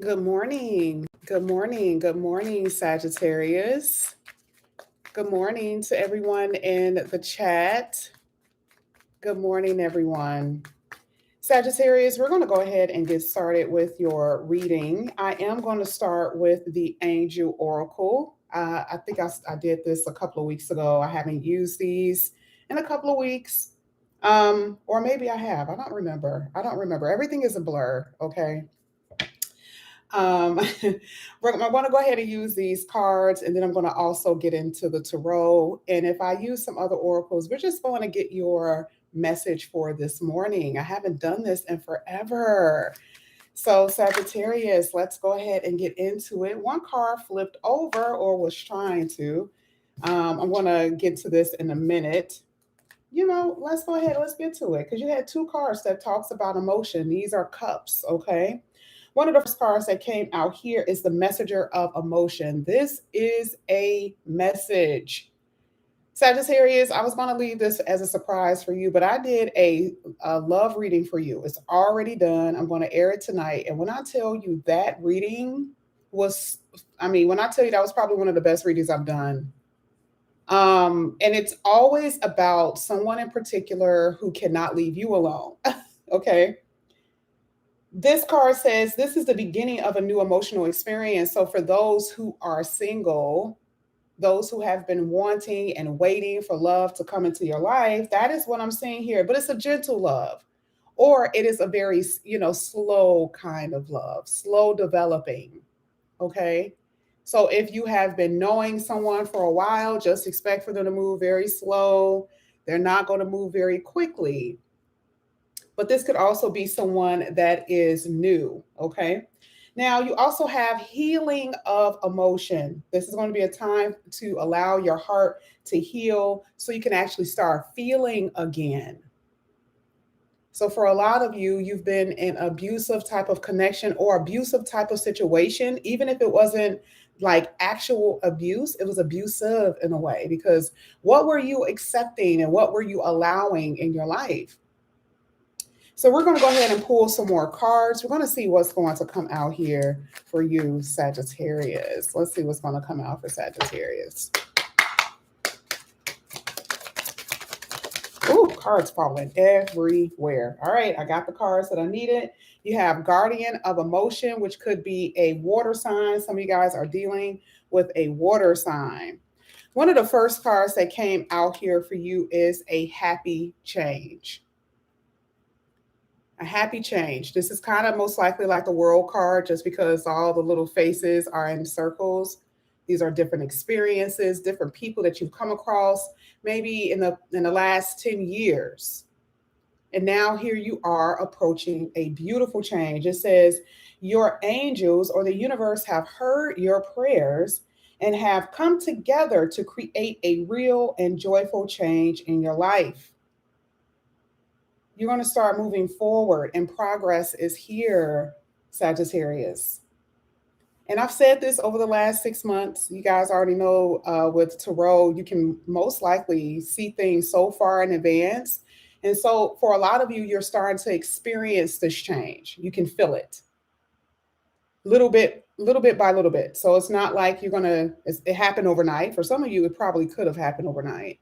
Good morning. Good morning. Good morning, Sagittarius. Good morning to everyone in the chat. Good morning, everyone. Sagittarius, we're going to go ahead and get started with your reading. I am going to start with the Angel Oracle. I think I did this a couple of weeks ago. I haven't used these in a couple of weeks. Or maybe I have. I don't remember. I don't remember. Everything is a blur. Okay. Um, I'm going to go ahead and use these cards, and then I'm going to also get into the tarot. And if I use some other oracles, we're just going to get your message for this morning. I haven't done this in forever. So, Sagittarius, let's go ahead and get into it. One card flipped over or was trying to. I'm going to get to this in a minute. Let's go ahead, let's get to it because you had two cards that talks about emotion. These are cups, okay? One of the first cards that came out here is the messenger of emotion. This is a message. Sagittarius, I was going to leave this as a surprise for you, but I did a love reading for you. It's already done. I'm going to air it tonight. And when I tell you that reading was, when I tell you that was probably one of the best readings I've done. And it's always about someone in particular who cannot leave you alone. Okay. This card says this is the beginning of a new emotional experience. So, for those who are single, those who have been wanting and waiting for love to come into your life, that is what I'm seeing here. But it's a gentle love, or it is a very, slow kind of love, slow developing. Okay. So, if you have been knowing someone for a while, just expect for them to move very slow. They're not going to move very quickly, but this could also be someone that is new. Okay. Now, you also have healing of emotion. This is going to be a time to allow your heart to heal so you can actually start feeling again. So, for a lot of you, you've been in abusive type of connection or abusive type of situation, even if it wasn't like actual abuse, it was abusive in a way because what were you accepting and what were you allowing in your life? So we're going to go ahead and pull some more cards. We're going to see what's going to come out here for you, Sagittarius. Let's see what's going to come out for Sagittarius. Ooh, cards falling everywhere. All right, I got the cards that I needed. You have Guardian of Emotion, which could be a water sign. Some of you guys are dealing with a water sign. One of the first cards that came out here for you is a happy change. A happy change. This is kind of most likely like a world card just because all the little faces are in circles. These are different experiences, different people that you've come across maybe in the last 10 years. And now here you are approaching a beautiful change. It says your angels or the universe have heard your prayers and have come together to create a real and joyful change in your life. You're going to start moving forward, and progress is here, Sagittarius. And I've said this over the last 6 months. You guys already know with tarot, you can most likely see things so far in advance. And so, for a lot of you, you're starting to experience this change. You can feel it little bit by little bit. So, it's not like it happened overnight. For some of you, it probably could have happened overnight,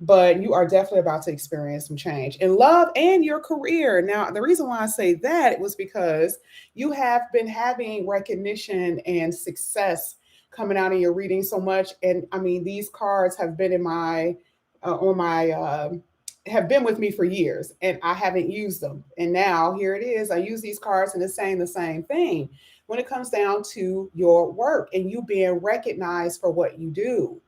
but you are definitely about to experience some change in love and your career. Now, the reason why I say that was because you have been having recognition and success coming out in your reading so much. And these cards have been in my, on my, have been with me for years and I haven't used them. And now here it is. I use these cards and it's saying the same thing when it comes down to your work and you being recognized for what you do.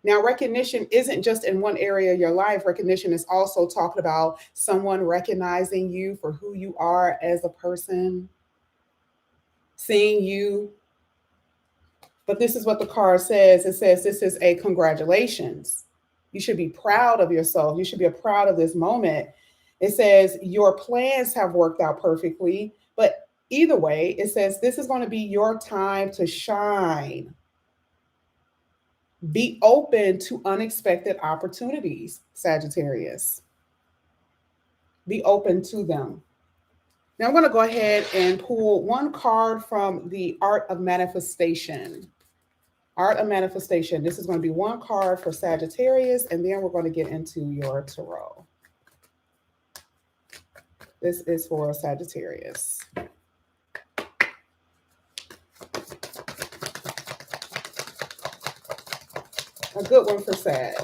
Now, recognition isn't just in one area of your life. Recognition is also talking about someone recognizing you for who you are as a person, seeing you. But this is what the card says. It says this is a congratulations. You should be proud of yourself. You should be proud of this moment. It says your plans have worked out perfectly. But either way, it says this is going to be your time to shine. Be open to unexpected opportunities, Sagittarius. Be open to them. Now I'm going to go ahead and pull one card from the Art of Manifestation. Art of Manifestation. This is going to be one card for Sagittarius, and then we're going to get into your tarot. This is for Sagittarius. A good one for Sag.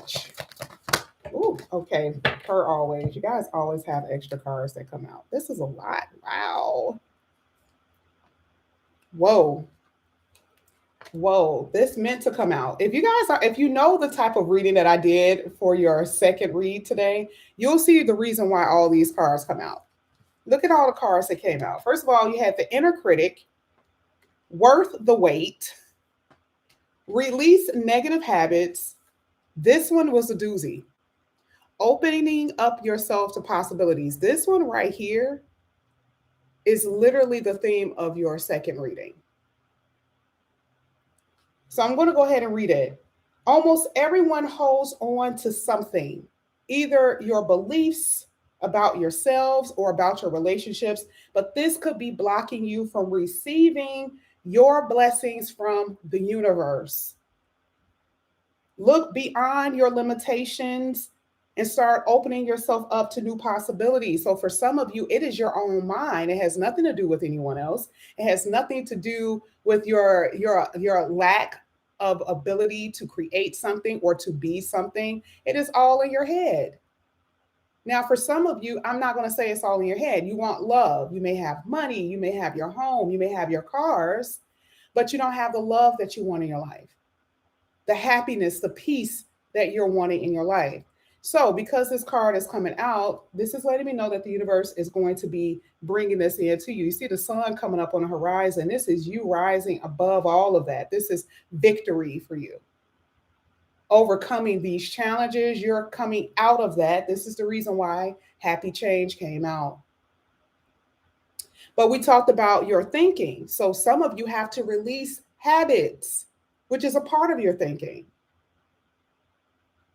Ooh, okay. Per always. You guys always have extra cards that come out. This is a lot. Wow. Whoa. Whoa. This meant to come out. If you guys are, if you know the type of reading that I did for your second read today, you'll see the reason why all these cards come out. Look at all the cards that came out. First of all, you had the inner critic, worth the wait, release negative habits. This one was a doozy. Opening up yourself to possibilities. This one right here is literally the theme of your second reading. So I'm going to go ahead and read it. Almost everyone holds on to something, either your beliefs about yourselves or about your relationships, but this could be blocking you from receiving your blessings from the universe. Look beyond your limitations and start opening yourself up to new possibilities. So for some of you, it is your own mind. It has nothing to do with anyone else. It has nothing to do with your lack of ability to create something or to be something. It is all in your head. Now, for some of you, I'm not going to say it's all in your head. You want love. You may have money. You may have your home. You may have your cars, but you don't have the love that you want in your life, the happiness, the peace that you're wanting in your life. So because this card is coming out, this is letting me know that the universe is going to be bringing this into you. You see the sun coming up on the horizon. This is you rising above all of that. This is victory for you. Overcoming these challenges, you're coming out of that. This is the reason why Happy Change came out. But we talked about your thinking. So some of you have to release habits, which is a part of your thinking.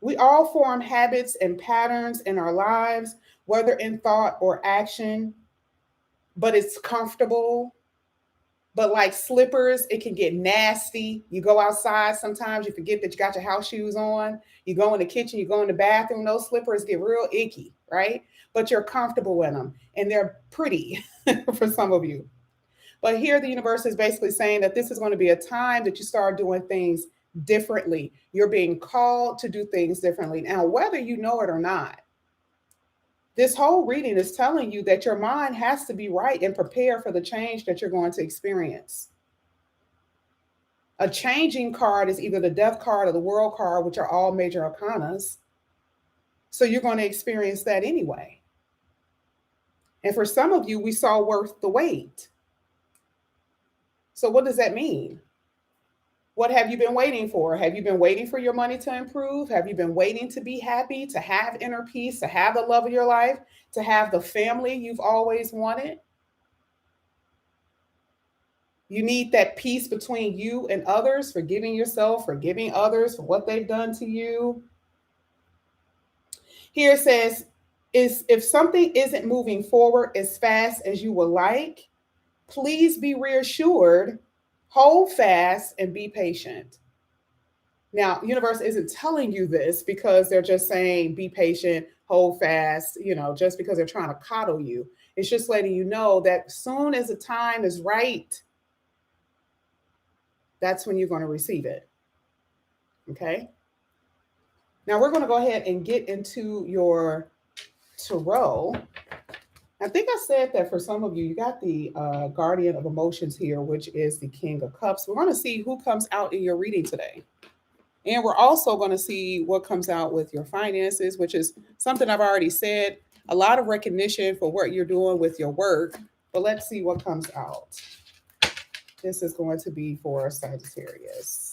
We all form habits and patterns in our lives, whether in thought or action, but it's comfortable. But like slippers, it can get nasty. You go outside, sometimes you forget that you got your house shoes on. You go in the kitchen, you go in the bathroom, those slippers get real icky, right? But you're comfortable in them and they're pretty for some of you. But here the universe is basically saying that this is going to be a time that you start doing things differently. You're being called to do things differently. Now, whether you know it or not, this whole reading is telling you that your mind has to be right and prepare for the change that you're going to experience. A changing card is either the death card or the world card, which are all major arcanas. So you're going to experience that anyway. And for some of you, we saw worth the wait. So what does that mean? What have you been waiting for? Have you been waiting for your money to improve? Have you been waiting to be happy, to have inner peace, to have the love of your life, to have the family you've always wanted? You need that peace between you and others, forgiving yourself, forgiving others for what they've done to you. Here it says, if something isn't moving forward as fast as you would like, please be reassured, hold fast, and be patient. Now, universe isn't telling you this because they're just saying be patient, hold fast, just because they're trying to coddle you. It's just letting you know that soon as the time is right, that's when you're going to receive it. Okay? Now we're going to go ahead and get into your tarot. I think I said that for some of you, you got the Guardian of Emotions here, which is the King of Cups. We're going to see who comes out in your reading today. And we're also going to see what comes out with your finances, which is something I've already said. A lot of recognition for what you're doing with your work. But let's see what comes out. This is going to be for Sagittarius.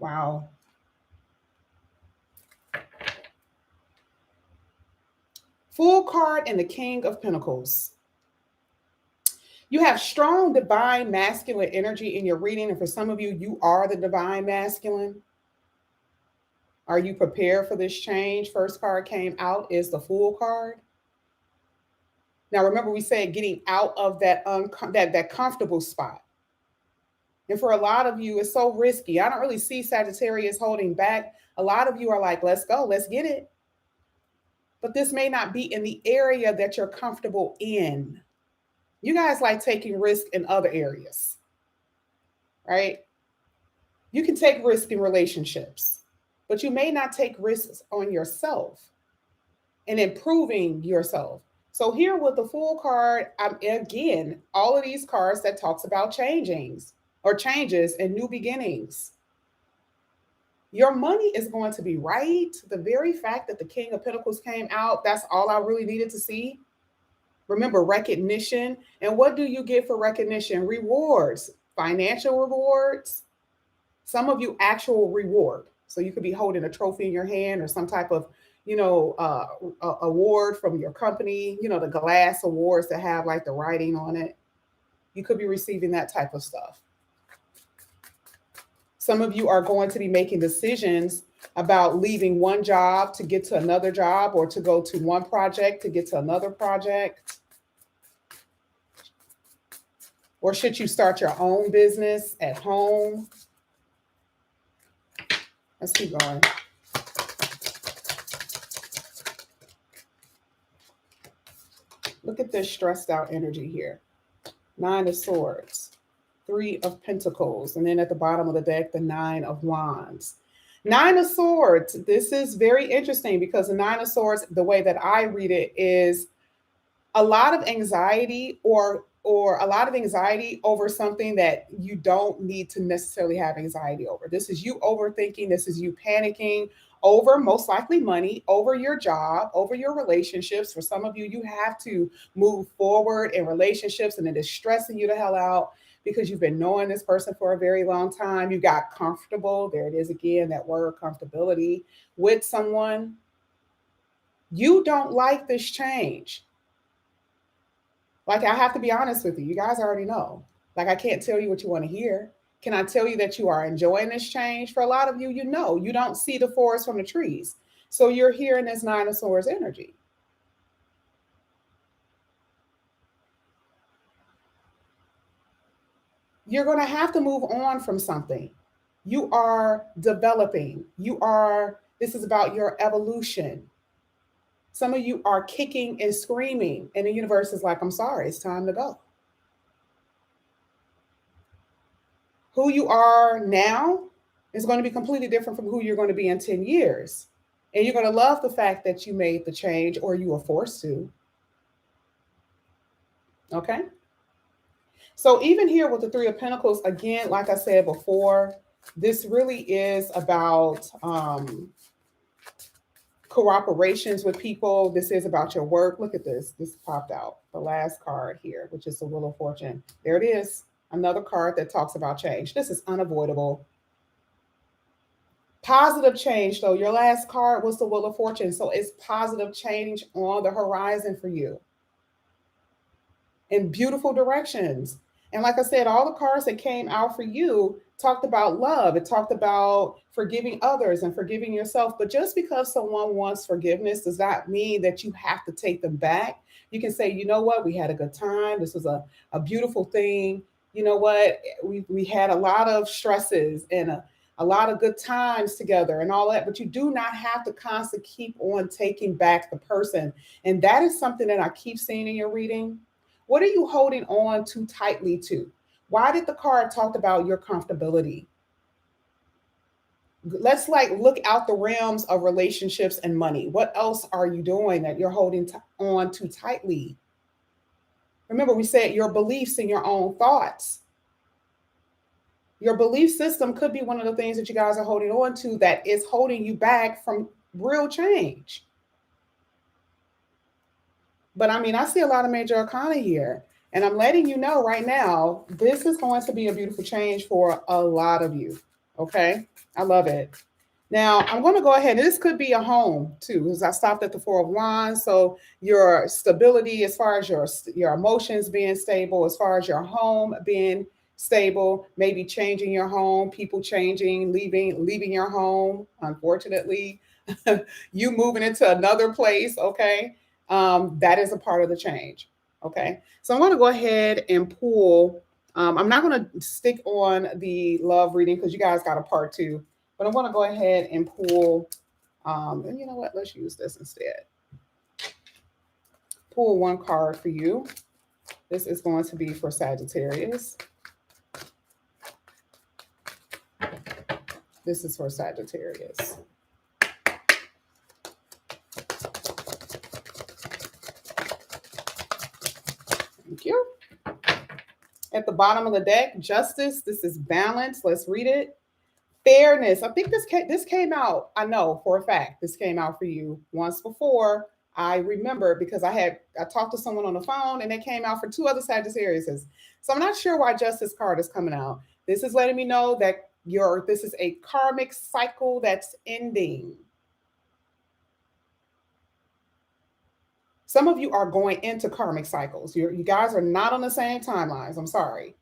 Wow. Full card and the King of Pentacles. You have strong divine masculine energy in your reading. And for some of you, you are the divine masculine. Are you prepared for this change? First card came out is the Fool card. Now, remember, we said getting out of that comfortable spot. And for a lot of you, it's so risky. I don't really see Sagittarius holding back. A lot of you are like, let's go, let's get it. But this may not be in the area that you're comfortable in. You guys like taking risk in other areas, right? You can take risk in relationships, but you may not take risks on yourself and improving yourself. So here with the Fool card, again, all of these cards that talks about changes and new beginnings. Your money is going to be right. The very fact that the King of Pentacles came out, that's all I really needed to see. Remember, recognition. And what do you get for recognition? Rewards, financial rewards. Some of you actual reward. So you could be holding a trophy in your hand or some type of, award from your company, the glass awards that have like the writing on it. You could be receiving that type of stuff. Some of you are going to be making decisions about leaving one job to get to another job, or to go to one project to get to another project. Or should you start your own business at home? Let's keep going. Look at this stressed out energy here. 9 of Swords, 3 of Pentacles, and then at the bottom of the deck, the 9 of Wands. 9 of Swords, this is very interesting because the 9 of Swords, the way that I read it, is a lot of anxiety or a lot of anxiety over something that you don't need to necessarily have anxiety over. This is you overthinking. This is you panicking over most likely money, over your job, over your relationships. For some of you, you have to move forward in relationships and it is stressing you the hell out because you've been knowing this person for a very long time. You got comfortable. There it is again, that word comfortability with someone. You don't like this change. Like, I have to be honest with you. You guys already know. Like, I can't tell you what you want to hear. Can I tell you that you are enjoying this change? For a lot of you, you don't see the forest from the trees. So you're hearing this 9 of Swords energy. You're going to have to move on from something. You are developing. This is about your evolution. Some of you are kicking and screaming, and the universe is like, I'm sorry, it's time to go. Who you are now is going to be completely different from who you're going to be in 10 years. And you're going to love the fact that you made the change or you were forced to. Okay? So even here with the 3 of Pentacles, again, like I said before, this really is about cooperations with people. This is about your work. Look at this. This popped out. The last card here, which is the Wheel of Fortune. There it is. Another card that talks about change. This is unavoidable. Positive change, though. Your last card was the Wheel of Fortune. So it's positive change on the horizon for you in beautiful directions. And like I said, all the cards that came out for you talked about love. It talked about forgiving others and forgiving yourself. But just because someone wants forgiveness does not mean that you have to take them back. You can say, you know what, we had a good time. This was a beautiful thing. You know what, we had a lot of stresses and a lot of good times together and all that. But you do not have to constantly keep on taking back the person. And that is something that I keep seeing in your reading. What are you holding on too tightly to? Why did the card talk about your comfortability? Let's look out the realms of relationships and money. What else are you doing that you're holding on too tightly? Remember, we said your beliefs and your own thoughts. Your belief system could be one of the things that you guys are holding on to that is holding you back from real change. But I mean, I see a lot of major arcana here. And I'm letting you know right now, this is going to be a beautiful change for a lot of you. Okay? I love it. Now, I'm going to go ahead. This could be a home too, because I stopped at the Four of Wands. So your stability, as far as your emotions being stable, as far as your home being stable, maybe changing your home, people changing, leaving your home. Unfortunately, you moving into another place. Okay, that is a part of the change. Okay, so I'm going to go ahead and pull. I'm not going to stick on the love reading because you guys got a part two. But I'm going to go ahead and pull, and you know what? Let's use this instead. Pull one card for you. This is going to be for Sagittarius. This is for Sagittarius. Thank you. At the bottom of the deck, justice. This is balance. Let's read it. Fairness. I think this came out. I know for a fact this came out for you once before. I remember because I talked to someone on the phone and it came out for two other Sagittariuses. So I'm not sure why justice card is coming out. This is letting me know that this is a karmic cycle that's ending. Some of you are going into karmic cycles. You guys are not on the same timelines. I'm sorry.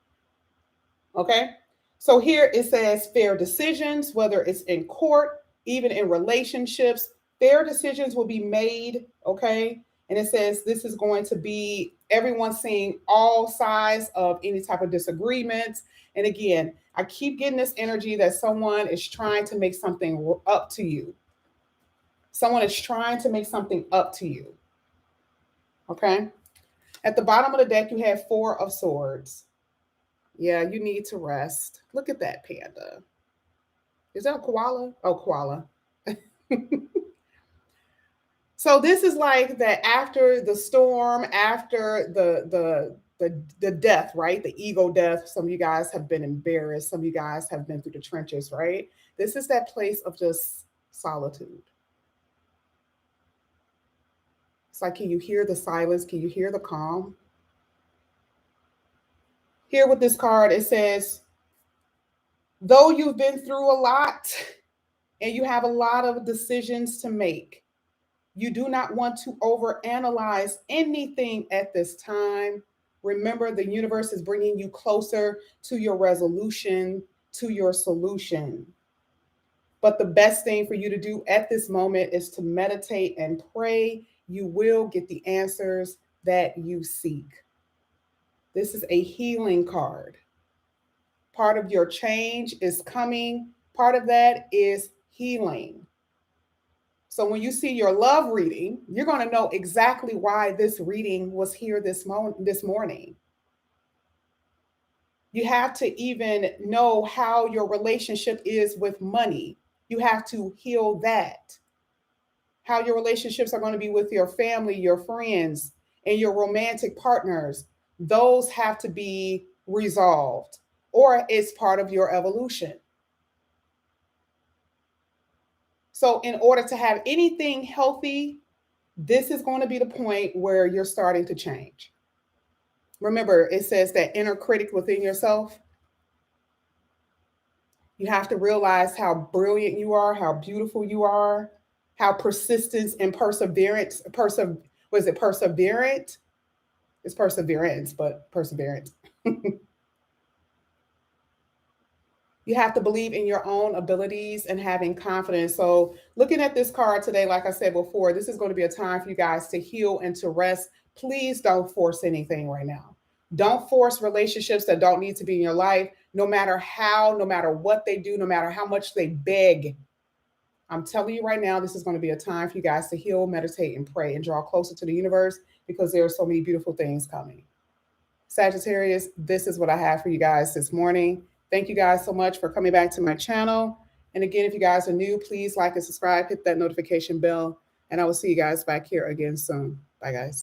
Okay. So here it says fair decisions, whether it's in court, even in relationships, fair decisions will be made. Okay. And it says this is going to be everyone seeing all sides of any type of disagreements. And again, I keep getting this energy that someone is trying to make something up to you. Someone is trying to make something up to you. Okay. At the bottom of the deck, you have Four of Swords. Yeah, you need to rest. Look at that panda. Is that a koala? Oh, koala. So this is like that after the storm, after the death, right? The ego death. Some of you guys have been embarrassed. Some of you guys have been through the trenches, right? This is that place of just solitude. It's like, can you hear the silence? Can you hear the calm? Here with this card, it says, though you've been through a lot and you have a lot of decisions to make, you do not want to overanalyze anything at this time. Remember, the universe is bringing you closer to your resolution, to your solution. But the best thing for you to do at this moment is to meditate and pray. You will get the answers that you seek. This is a healing card. Part of your change is coming. Part of that is healing. So when you see your love reading, you're going to know exactly why this reading was here this morning. You have to even know how your relationship is with money. You have to heal that. How your relationships are going to be with your family, your friends, and your romantic partners. Those have to be resolved, or it's part of your evolution. So in order to have anything healthy, this is going to be the point where you're starting to change. Remember, it says that inner critic within yourself. You have to realize how brilliant you are, how beautiful you are, how persistence and perseverance, was it perseverant? It's perseverance, but perseverance. You have to believe in your own abilities and having confidence. So looking at this card today, like I said before, this is going to be a time for you guys to heal and to rest. Please don't force anything right now. Don't force relationships that don't need to be in your life, no matter how, no matter what they do, no matter how much they beg. I'm telling you right now, this is going to be a time for you guys to heal, meditate, and pray and draw closer to the universe because there are so many beautiful things coming. Sagittarius, this is what I have for you guys this morning. Thank you guys so much for coming back to my channel. And again, if you guys are new, please like and subscribe, hit that notification bell, and I will see you guys back here again soon. Bye, guys.